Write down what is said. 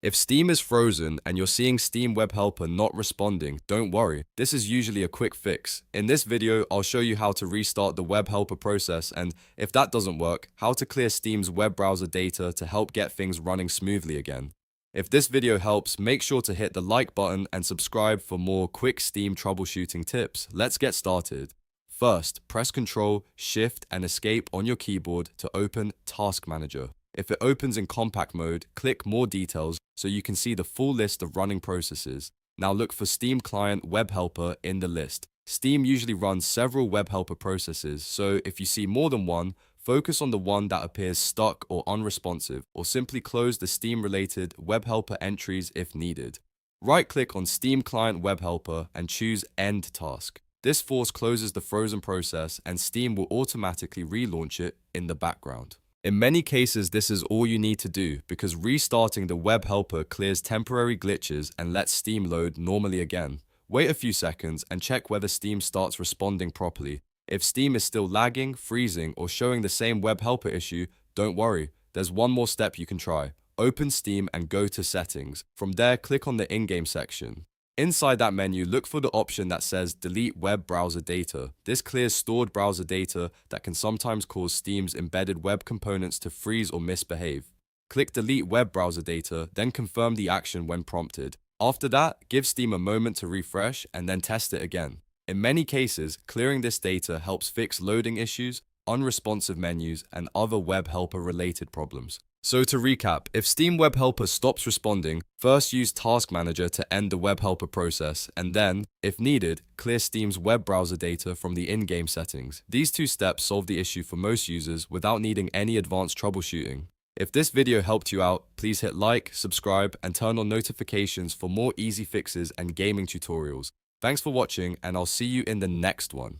If Steam is frozen and you're seeing Steam WebHelper not responding, don't worry, this is usually a quick fix. In this video, I'll show you how to restart the WebHelper process and, if that doesn't work, how to clear Steam's web browser data to help get things running smoothly again. If this video helps, make sure to hit the like button and subscribe for more quick Steam troubleshooting tips. Let's get started. First, press Ctrl, Shift, and Escape on your keyboard to open Task Manager. If it opens in compact mode, click More Details so you can see the full list of running processes. Now look for Steam Client WebHelper in the list. Steam usually runs several WebHelper processes, so if you see more than one, focus on the one that appears stuck or unresponsive, or simply close the Steam-related WebHelper entries if needed. Right-click on Steam Client WebHelper and choose End Task. This force closes the frozen process and Steam will automatically relaunch it in the background. In many cases, this is all you need to do because restarting the WebHelper clears temporary glitches and lets Steam load normally again. Wait a few seconds and check whether Steam starts responding properly. If Steam is still lagging, freezing, or showing the same WebHelper issue, don't worry, there's one more step you can try. Open Steam and go to Settings. From there, click on the in-game section. Inside that menu, look for the option that says Delete Web Browser Data. This clears stored browser data that can sometimes cause Steam's embedded web components to freeze or misbehave. Click Delete Web Browser Data, then confirm the action when prompted. After that, give Steam a moment to refresh and then test it again. In many cases, clearing this data helps fix loading issues, unresponsive menus, and other WebHelper related problems. So to recap, if Steam WebHelper stops responding, first use Task Manager to end the WebHelper process, and then, if needed, clear Steam's web browser data from the in-game settings. These two steps solve the issue for most users without needing any advanced troubleshooting. If this video helped you out, please hit like, subscribe, and turn on notifications for more easy fixes and gaming tutorials. Thanks for watching, and I'll see you in the next one.